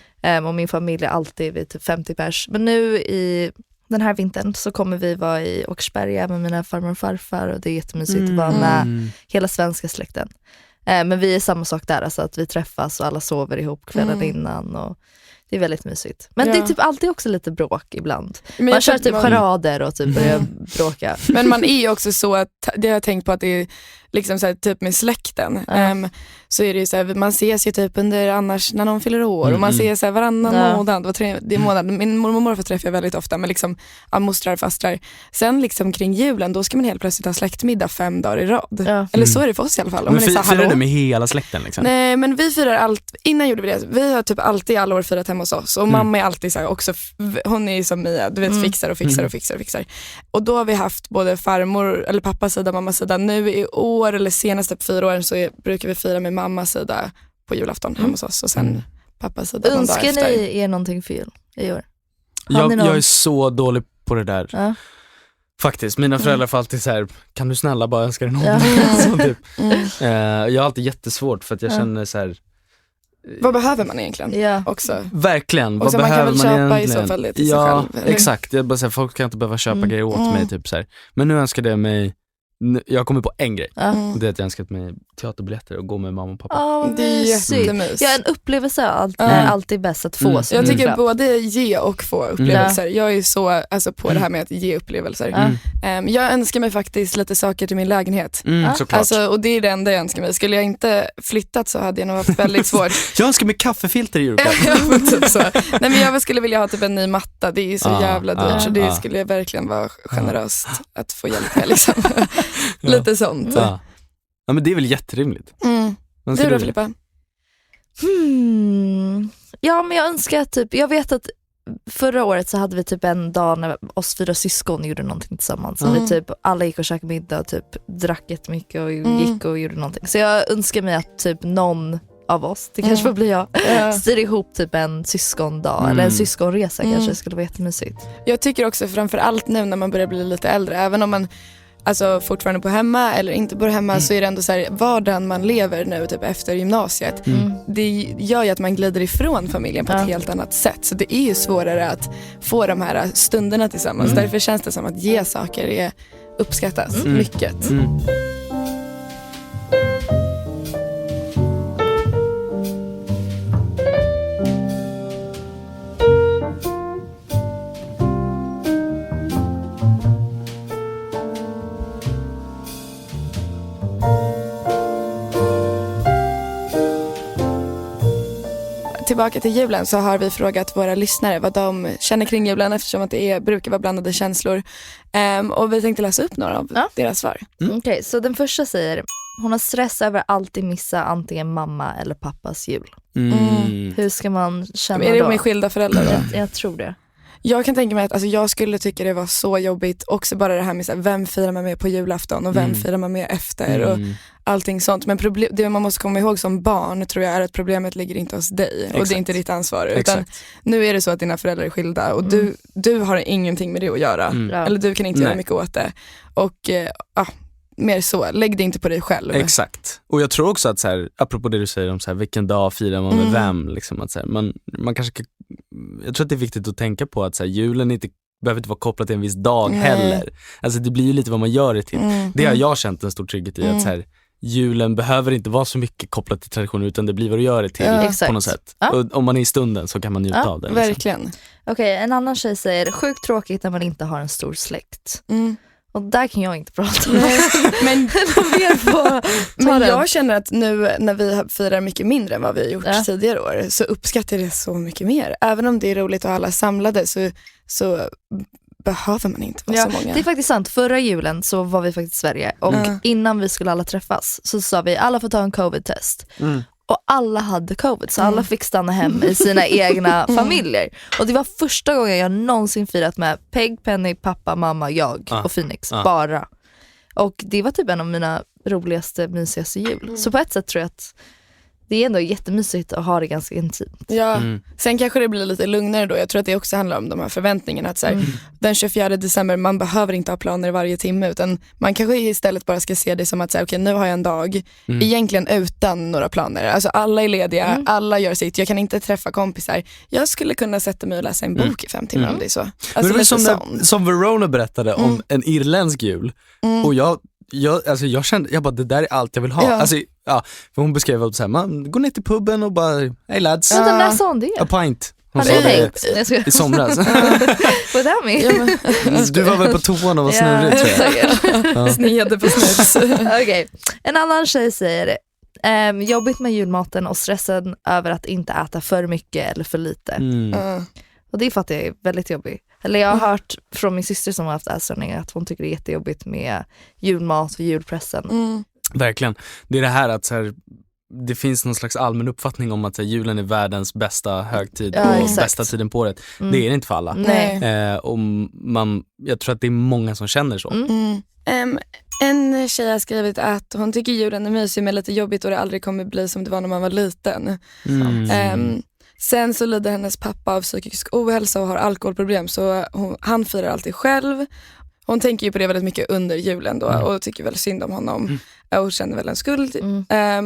Och min familj är alltid vid typ 50 pers. Men nu i den här vintern så kommer vi vara i Åkersberga med mina farmor och farfar. Och det är jättemysigt att vara med hela svenska släkten. Men vi är samma sak där. Alltså att vi träffas och alla sover ihop kvällen innan. Och det är väldigt mysigt. Men det är typ alltid också lite bråk ibland. Man kör typ charader och typ börjar bråka. Men man är ju också så att, det har jag tänkt på att det är liksom så här, typ med släkten. Så är det ju så här, man ses ju typ under annars när någon fyller år. Och man ses så här varannan månad. Det är månad. Min mormor och morfar träffar jag väldigt ofta. Men liksom mostrar och fastrar. Sen liksom kring julen, då ska man helt plötsligt ha släktmiddag 5 dagar i rad. Eller så är det för oss i alla fall. Men firar du med hela släkten liksom? Nej, men vi firar allt. Innan gjorde vi det. Vi har typ alltid alla år firat hemma hos oss. Och mamma är alltid så här också, hon är ju som Mia, du vet, fixar och fixar och fixar och fixar. Och då har vi haft både farmor, eller pappas sida, mammas sida. Nu i år, eller senaste 4 åren, så brukar vi fira med mammas sida på julafton hemma hos oss. Och sen pappas sida någon dag efter. Önskar ni er någonting för jul i år? Jag är så dålig på det där. Faktiskt, mina föräldrar får alltid så här, kan du snälla bara önska dig någonting? Typ. Jag har alltid jättesvårt för att jag känner så här. Vad behöver man egentligen? Också. Verkligen, vad behöver man köpa egentligen? I så fall det till sig själv. Exakt, jag bara säger, folk kan inte behöva köpa grejer åt mig typ så här. Men nu önskade jag mig, jag kommer på en grej. Det är att jag önskat mig teaterbiljetter och gå med mamma och pappa. Det är jättemys. Ja, en upplevelse är alltid bäst att få. Jag tycker både ge och få upplevelser. Jag är så på det här med att ge upplevelser. Jag önskar mig faktiskt lite saker till min lägenhet. Alltså, och det är det enda jag önskar mig. Skulle jag inte flyttat så hade jag nog haft väldigt svårt. Jag önskar mig kaffefilter i julklapp. Typ så. Nej, men jag skulle vilja ha typ en ny matta. Det är ju så jävla dyrt. Så det skulle jag verkligen vara generöst att få hjälp med liksom. Lite sånt. Ja, men det är väl jätterimligt. Du då, Filippa? Ja, men jag önskar typ, jag vet att förra året så hade vi typ en dag när oss 4 syskon gjorde någonting tillsammans. Så vi typ alla gick och käkade middag och typ drack jättemycket och gick och gjorde någonting. Så jag önskar mig att typ någon av oss, det kanske får bli jag, styr ihop typ en syskondag eller en syskonresa kanske skulle vara jättemysigt. Jag tycker också framför allt nu när man börjar bli lite äldre, även om man alltså fortfarande på hemma eller inte bor hemma, så är det ändå så här, vardagen man lever nu typ efter gymnasiet, det gör ju att man glider ifrån familjen på ett helt annat sätt. Så det är ju svårare att få de här stunderna tillsammans. Därför känns det som att ge saker är uppskattas mycket. Tillbaka till julen, så har vi frågat våra lyssnare vad de känner kring julen, eftersom att det brukar vara blandade känslor. Och vi tänkte läsa upp några av deras svar. Okej, så den första säger: hon har stress över att alltid missa antingen mamma eller pappas jul. Hur ska man känna då? Är det med skilda föräldrar då? Jag tror det. Jag kan tänka mig att jag skulle tycka det var så jobbigt. Också bara det här med så här, vem firar man med på julafton och vem firar man med efter och allting sånt. Men det man måste komma ihåg som barn tror jag är att problemet ligger inte hos dig. Exakt. Och det är inte ditt ansvar. Utan nu är det så att dina föräldrar är skilda och du har ingenting med det att göra. Eller du kan inte göra mycket åt det. Och mer så, lägg det inte på dig själv. Exakt. Och jag tror också att så här, apropå det du säger om så här, vilken dag firar man med vem liksom, att så här, man kanske jag tror att det är viktigt att tänka på att så här, julen behöver inte vara kopplat till en viss dag heller. Alltså det blir ju lite vad man gör det till. Det har jag känt en stor trygghet i att så här, julen behöver inte vara så mycket kopplat till traditioner utan det blir vad du gör det till på något sätt. Och om man är i stunden så kan man njuta av det. Liksom. Verkligen. Okej, en annan tjej säger sjukt tråkigt när man inte har en stor släkt. Och där kan jag inte prata om. Men jag känner att nu när vi firar mycket mindre än vad vi har gjort tidigare år så uppskattar det så mycket mer. Även om det är roligt att ha alla samlade så behöver man inte vara så många. Det är faktiskt sant. Förra julen så var vi faktiskt i Sverige och innan vi skulle alla träffas så sa vi alla får ta en covid-test. Och alla hade covid så alla fick stanna hem i sina egna familjer. Och det var första gången jag någonsin firat med Peg, Penny, pappa, mamma, jag och Phoenix bara. Och det var typ en av mina roligaste, mysigaste jul. Så på ett sätt tror jag att det är ändå jättemysigt att ha det ganska intimt. Ja, sen kanske det blir lite lugnare då. Jag tror att det också handlar om de här förväntningarna. Att så här, den 24 december, man behöver inte ha planer varje timme. Utan man kanske istället bara ska se det som att okej, nu har jag en dag. Egentligen utan några planer. Alltså alla är lediga, alla gör sitt. Jag kan inte träffa kompisar. Jag skulle kunna sätta mig och läsa en bok i 5 timmar om det är så. Alltså, men det var som Verona berättade om en irländsk jul. Och jag kände, jag bara, det där är allt jag vill ha. Alltså, för hon beskrev att man går ner till puben och bara, hey lads. När sa hon det? A pint. Hon sa det i somras. Du var väl på toan och var snurrig tror jag. Sneade på snuts. Okej. En annan tjej säger jobbigt med julmaten och stressen över att inte äta för mycket eller för lite. Och det fattar jag är väldigt jobbigt. Eller jag har hört från min syster som har haft ätstörningar att hon tycker det är jättejobbigt med julmat och julpressen. Verkligen. Det är det här att så här, det finns någon slags allmän uppfattning om att så här, julen är världens bästa högtid och bästa tiden på året. Det är det inte för alla. Och jag tror att det är många som känner så. En tjej har skrivit att hon tycker julen är mysig men lite jobbigt och det aldrig kommer bli som det var när man var liten. Sen så lider hennes pappa av psykisk ohälsa och har alkoholproblem så han firar alltid själv. Hon tänker ju på det väldigt mycket under julen då och tycker väldigt synd om honom och känner väl en skuld.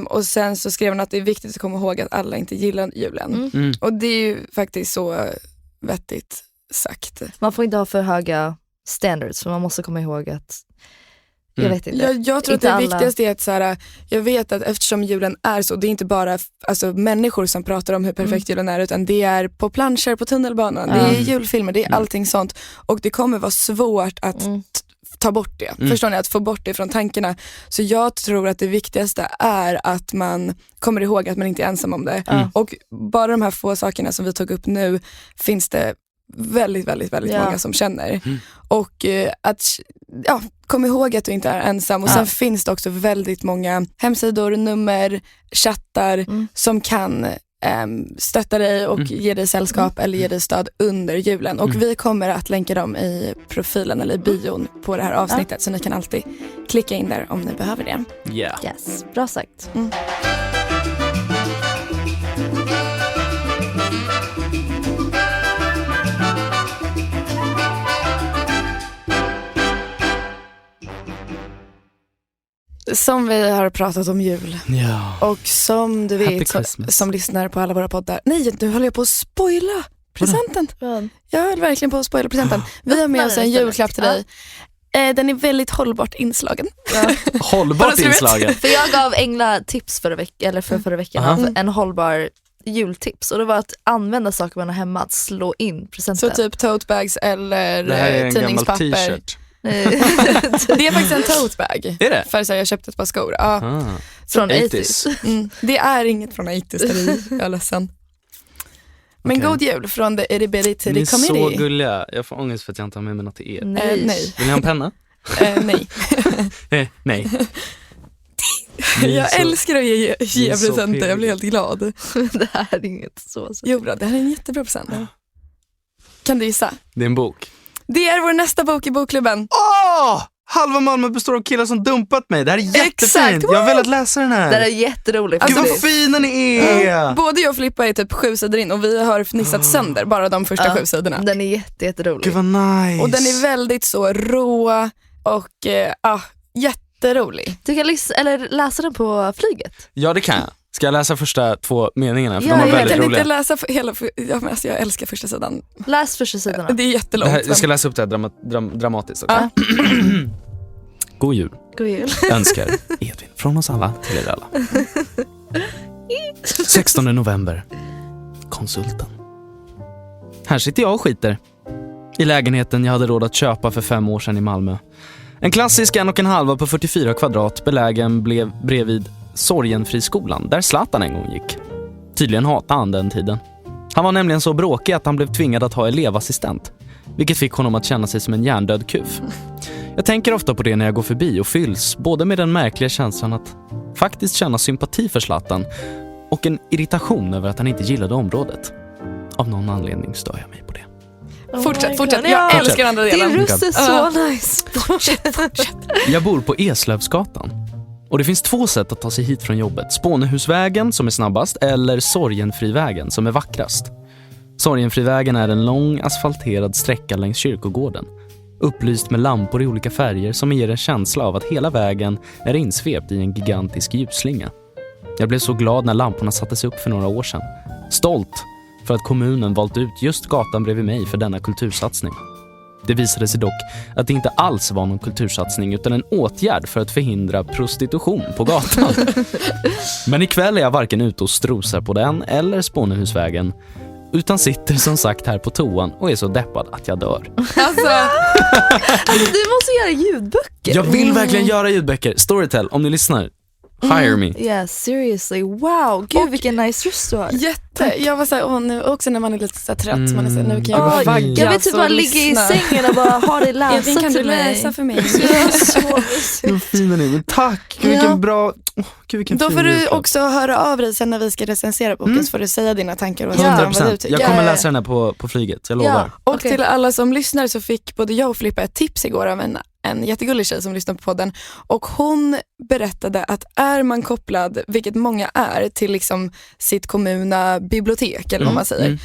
Och sen så skrev hon att det är viktigt att komma ihåg att alla inte gillar julen. Och det är ju faktiskt så vettigt sagt. Man får inte ha för höga standards för man måste komma ihåg att jag vet inte. Jag tror att det viktigaste är att så här, jag vet att eftersom julen är så, det är inte bara alltså, människor som pratar om hur perfekt julen är utan det är på planscher, på tunnelbanan, det är julfilmer, det är allting sånt och det kommer vara svårt att ta bort det. Förstår ni? Att få bort det från tankarna. Så jag tror att det viktigaste är att man kommer ihåg att man inte är ensam om det. Och bara de här få sakerna som vi tog upp nu finns det väldigt, väldigt, väldigt många som känner. Och att kom ihåg att du inte är ensam. Och sen finns det också väldigt många hemsidor, nummer, chattar som kan stötta dig och ge dig sällskap eller ge dig stöd under julen. Och vi kommer att länka dem i profilen eller i bion på det här avsnittet så ni kan alltid klicka in där om ni behöver det. Yes, bra sagt. Som vi har pratat om jul. Och som du vet som lyssnar på alla våra poddar. Nej, nu håller jag på att spoila presenten. Jag höll verkligen på att spoila presenten. Vi har med oss en julklapp till dig. Den är väldigt hållbart inslagen. Hållbart inslagen? För jag gav Engla tips förra veckan. En hållbar jultips. Och det var att använda saker man har hemma. Att slå in presenten. Så typ tote bags eller det här är en tidningspapper. gammal t-shirt. Det är faktiskt en tote bag. Är det? För så jag köpte ett par skor. Från 80s. Det är inget från 80s. Jag är ledsen. Men god jul från The Itty Bitty Titty Committee. Ni är så gulliga. Jag får ångest för att jag inte har med mig något till er. Nej. Vill ni ha en penna? Nej. Nej. Jag älskar att ge är så presenter, pirrig. jag blir helt glad. Det här är inget så. Jo bra, det här är en jättebra present. Kan du gissa? Det är en bok. Det är vår nästa bok i bokklubben. Halva Malmö består av killar som dumpat mig. Det här är jättefint. Exakt. Jag har velat läsa den här. Det är jätteroligt. Gud vad faktiskt. fina ni är. Både jag och Filippa är typ 7 sidor in och vi har fnissat sönder bara de första 7 sidorna. Den är jätterolig. Gud vad nice. Och den är väldigt så rå och jätterolig. Du kan läsa den på flyget. Ja, det kan jag. Ska jag läsa första 2 meningarna? För Ja, de var jag väldigt Kan roliga. inte läsa jag älskar första sidan. Läs första sidorna. Det är jättelångt. Jag ska läsa upp det här dramatiskt också. Ja. God jul. God jul. Önskar Edvin från oss alla till er alla. 16 november. Konsulten. Här sitter jag och skiter. I lägenheten jag hade råd att köpa för 5 år sedan i Malmö. En klassisk 1,5 på 44 kvadrat belägen blev bredvid Sorgenfriskolan där Zlatan en gång gick. Tydligen hatade han den tiden. Han var nämligen så bråkig att han blev tvingad att ha elevassistent, vilket fick honom att känna sig som en hjärndöd kuf. Jag tänker ofta på det när jag går förbi och fylls både med den märkliga känslan att faktiskt känna sympati för Zlatan och en irritation över att han inte gillade området. Av någon anledning stör jag mig på det. Fortsätt. God. Jag Ja. älskar andra delen. Din röst är så nice. Jag bor på Eslövsgatan. Och det finns 2 sätt att ta sig hit från jobbet. Spånehusvägen som är snabbast eller Sorgenfrivägen som är vackrast. Sorgenfrivägen är en lång asfalterad sträcka längs kyrkogården. Upplyst med lampor i olika färger som ger en känsla av att hela vägen är insvept i en gigantisk ljusslinga. Jag blev så glad när lamporna sattes upp för några år sedan. Stolt för att kommunen valt ut just gatan bredvid mig för denna kultursatsning. Det visade sig dock att det inte alls var någon kultursatsning utan en åtgärd för att förhindra prostitution på gatan. Men ikväll är jag varken ute och strosar på den eller Spånehusvägen utan sitter som sagt här på toan och är så deppad att jag dör. Alltså, Du måste göra ljudböcker. Jag vill verkligen göra ljudböcker. Storytel, om ni lyssnar, hire me. Yeah, seriously. Wow, gud Och- vilken nice röst du har. jag var såhär, nu också när man är lite så trött, man är så här, nu kan jag bara vagga. Jag vill typ bara ligga i sängen och bara ha dig läsa Edvin, kan du till mig. läsa för mig? Hur fina ni är. Men tack, gud vilken bra. Gud, vilken Då fin får du julklapp. också höra av dig sen när vi ska recensera boken, så får du säga dina tankar och 100%. Jag kommer Ja. läsa den här på flyget, jag lovar. Och Okej. till alla som lyssnar så fick både jag och Filippa ett tips igår av en jättegullig tjej som lyssnar på podden, och hon berättade att är man kopplad, vilket många är, till liksom sitt kommunala bibliotek eller vad man säger,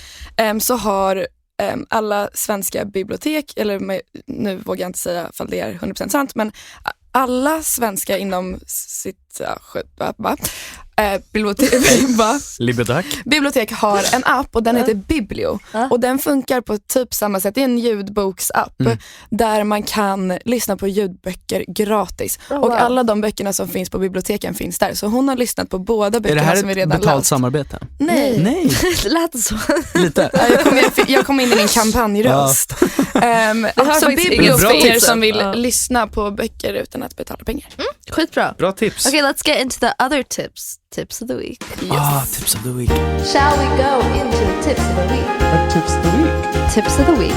så har alla svenska bibliotek, eller nu vågar jag inte säga ifall det är 100% sant, men alla svenska inom sitt bibliotek har en app och den heter Biblio. Och den funkar på typ samma sätt. Det är en ljudboksapp där man kan lyssna på ljudböcker gratis. Och alla de böckerna som finns på biblioteken finns där. Så hon har lyssnat på båda Är det böckerna här som vi ett redan betalt läst. samarbete? Nej. Det lät så. Lite. Ja, jag kom in i min kampanjröst. Så faktiskt Biblio inget bra för er tips. som vill lyssna på böcker utan att betala pengar. Skitbra. Bra tips. Okay, let's get into the other tips of the week. Tips of the week. Shall we go into the tips of the week? Tips of the week. Tips of the week.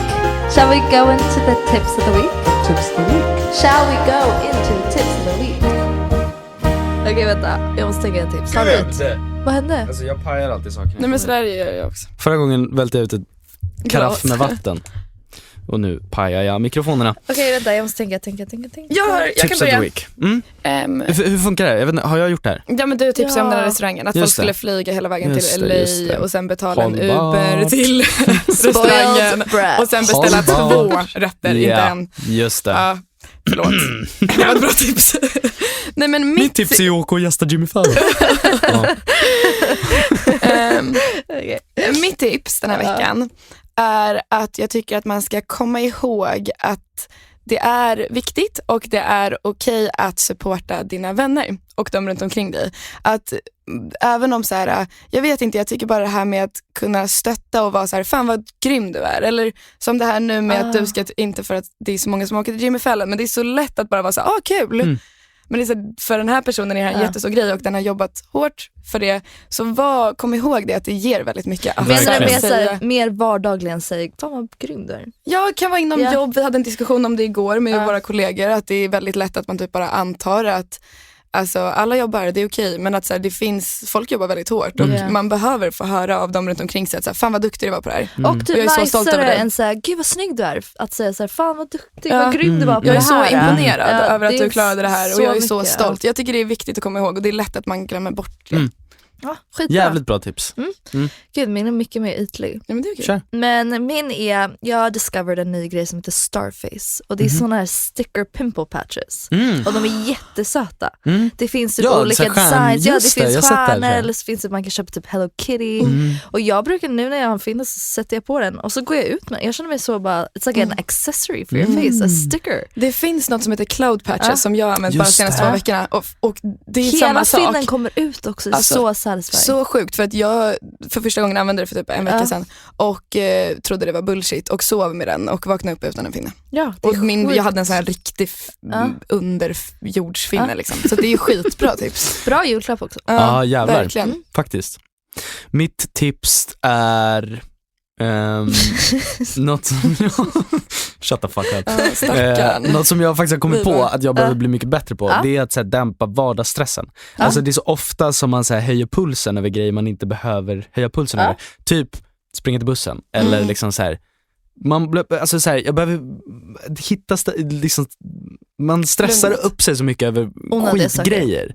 Shall we go into the tips of the week? Tips of the week. Shall we go into the tips of the week? Okej, vänta. Jag måste tänka en tips. Har du ett? Vad hände? Alltså jag pajar alltid saker. Nej, men sådär gör jag också. Förra gången välte jag ut ett karaff med vatten. Och nu pajar jag mikrofonerna. Okej, vänta. Jag måste tänka. Jag kan Tips of the börja. week. Hur Hur funkar det? Jag vet inte, har jag gjort det här? Ja, men du tipsade om Ja. den här restaurangen, att Just folk skulle det. flyga hela vägen Just till det, LA just det. och sen betala en Hållbart. Uber till restaurangen brat. och sen beställa Hållbart. 2 rätter, inte en. Just det. Ja, förlåt. Det var ett bra tips. Nej, men Mitt tips är att åka och gästa Jimmy Fallon. mitt tips den här veckan är att jag tycker att man ska komma ihåg att det är viktigt och det är okej att supporta dina vänner och de runt omkring dig. Att även om så här, jag vet inte, jag tycker bara det här med att kunna stötta och vara så här, fan vad grym du är. Eller som det här nu med att du ska, inte för att det är så många som åker till Jimmy Fallon, men det är så lätt att bara vara så här, kul. Men det är så, för den här personen är det här en jättestor grej och den har jobbat hårt för det. Så kom ihåg det, att det ger väldigt mycket. Att Menar du Verkligen. mer vardagligen säg, fan vad grym du är. Jag kan vara inom Ja. jobb. Vi hade en diskussion om det igår med våra kollegor, att det är väldigt lätt att man typ bara antar att Alltså alla jobbar, det är okej, men att så här, det finns, folk jobbar väldigt hårt och man behöver få höra av dem runt omkring sig att så här, fan vad duktig du var på det här. Och typ jag är så stolt över dig. än såhär, gud vad snygg du är, att säga såhär, fan vad duktig, vad grym du var på jag det är så här. imponerad över att du klarade det här och jag är så mycket, stolt. Jag tycker det är viktigt att komma ihåg och det är lätt att man glömmer bort det. Ja, skitbra. Jävligt bra tips. Gud, min är mycket mer ytlig. Ja, men det är okej. Kör. Men min är, jag har discovered en ny grej som heter Starface. Och det är såna här sticker pimple patches. Och de är jättesöta. Det finns typ olika designs. Ja, det finns stjärnor, eller så finns det, man kan köpa typ Hello Kitty. Och jag brukar nu när jag har en film så sätter jag på den och så går jag ut med. Jag känner mig så bara, it's like an accessory for your face, a sticker. Det finns något som heter cloud patches som jag har använt bara de senaste 2 veckorna. Och det är hela samma sak. filmen kommer ut också, Alltså, så satisfying. Så sjukt, för att jag för första gången använde det för typ en vecka sedan och trodde det var bullshit och sov med den och vaknade upp utan en finne. Ja, Och jag hade en sån här riktig underjordsfinne liksom. Så det är ju skitbra tips. Bra julklapp också. Ja, jävlar. Verkligen. Faktiskt. Mitt tips är något som shut the fuck up. Något som jag faktiskt har kommit på att jag behöver bli mycket bättre på, det är att så här, dämpa vardagsstressen. Alltså det är så ofta som man så här, höjer pulsen över grejer man inte behöver höja pulsen över. Typ springa till bussen eller liksom så här, alltså så här, jag behöver hitta liksom, man stressar upp sig så mycket över skitgrejer.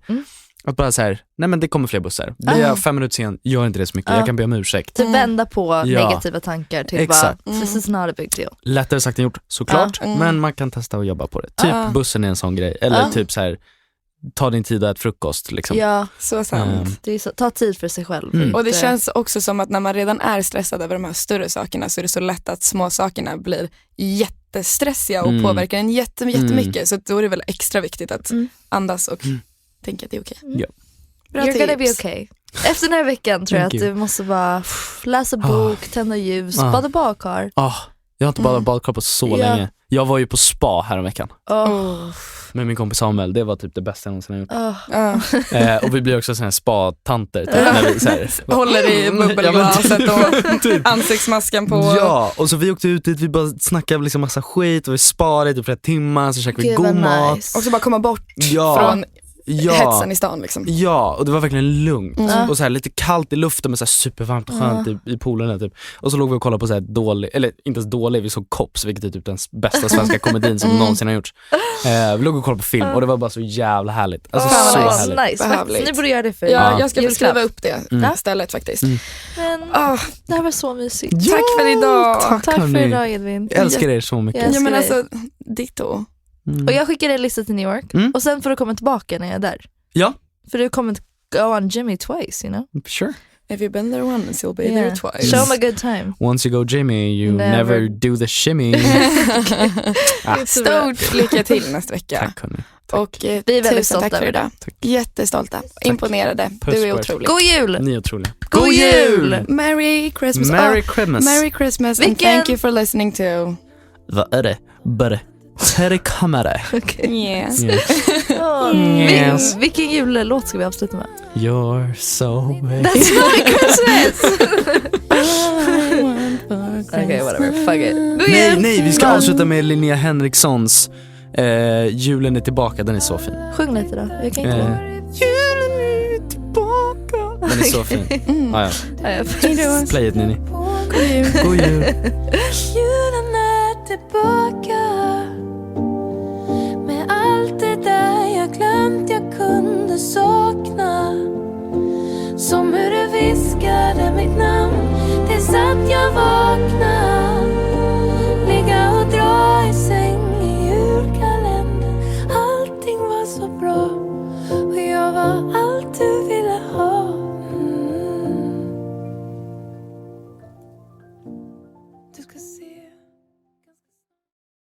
Att bara så här, nej men det kommer fler bussar. Blir jag 5 minuter sen, gör inte det så mycket. Jag kan be om ursäkt. Typ vända på negativa tankar till bara, this is not a big deal. Lättare sagt än gjort, såklart. Men man kan testa att jobba på det. Typ bussen är en sån grej. Eller typ så här, ta din tid att äta frukost liksom. Ja, så sant. Det är så, ta tid för sig själv. Och det känns också som att när man redan är stressad över de här större sakerna så är det så lätt att små sakerna blir jättestressiga och påverkar en jättemycket. Så då är det väl extra viktigt att andas och tänka att det är okej. Ja. You're gonna be okay. Efter den här veckan tror jag att du måste bara läsa bok, tända ljus, bada badkar. Jag har inte badat badkar på så länge. Jag var ju på spa här om veckan. Med min kompis Samuel. Det var typ det bästa jag någonsin har gjort. Och vi blir också såna här spa-tanter typ, när vi så här, håller i bubbelglaset och typ ansiktsmasken på. Ja, och så vi åkte ut dit, vi bara snackade liksom massa skit och vi sparade typ flera timmar, så käkade vi god mat. Och så bara komma bort från hetsen i stan liksom. Ja, och det var verkligen lugnt. Och så här lite kallt i luften men så här supervarmt och skönt i poolen typ. Och så låg vi och kollade på så här dålig, eller inte ens dålig, vi såg Cops, vilket är typ den bästa svenska komedin som någonsin har gjorts. Vi låg och kollade på film och det var bara så jävla härligt. Alltså så härligt. Nice. Nu borde du göra det för jag ska skriva upp det istället faktiskt. Men det här var så mysigt. Tack för idag. Tack för idag, Edvin. Jag älskar er så mycket. Ja, men alltså, ditto. Och jag skickar en lista till New York och sen får du komma tillbaka när jag är där. Ja. För du kommer go on Jimmy twice, you know? Sure. If you've been there once, you'll be there twice. Show them a good time. Once you go Jimmy, you never do the shimmy. Stort lycka till nästa vecka. Tack hörni. Och vi är väldigt stolta tack för idag. Jättestolta. Tack. Imponerade. Puss, du är otrolig. God jul! Ni är otroliga. God jul! Merry Christmas. Merry Christmas. Merry Christmas and thank you for listening to... Vad är det? Bara här kommer det. Yes. Yes. Vilken jullåt ska vi avsluta med? You're so big. That's not Christmas! Okay, whatever. Fuck it. Nej, vi ska avsluta med Linnea Henrikssons Julen är tillbaka, den är så fin. Sjung lite då. Jag kan inte Julen är tillbaka. Den är så fin. Play it, Nini. God jul. Julen är tillbaka. Med allt det där jag glömt jag kunde sakna. Som hur du viskade mitt namn tills att jag vaknade. Ligga och dra i säng i julkalendern. Allting var så bra och jag var allt du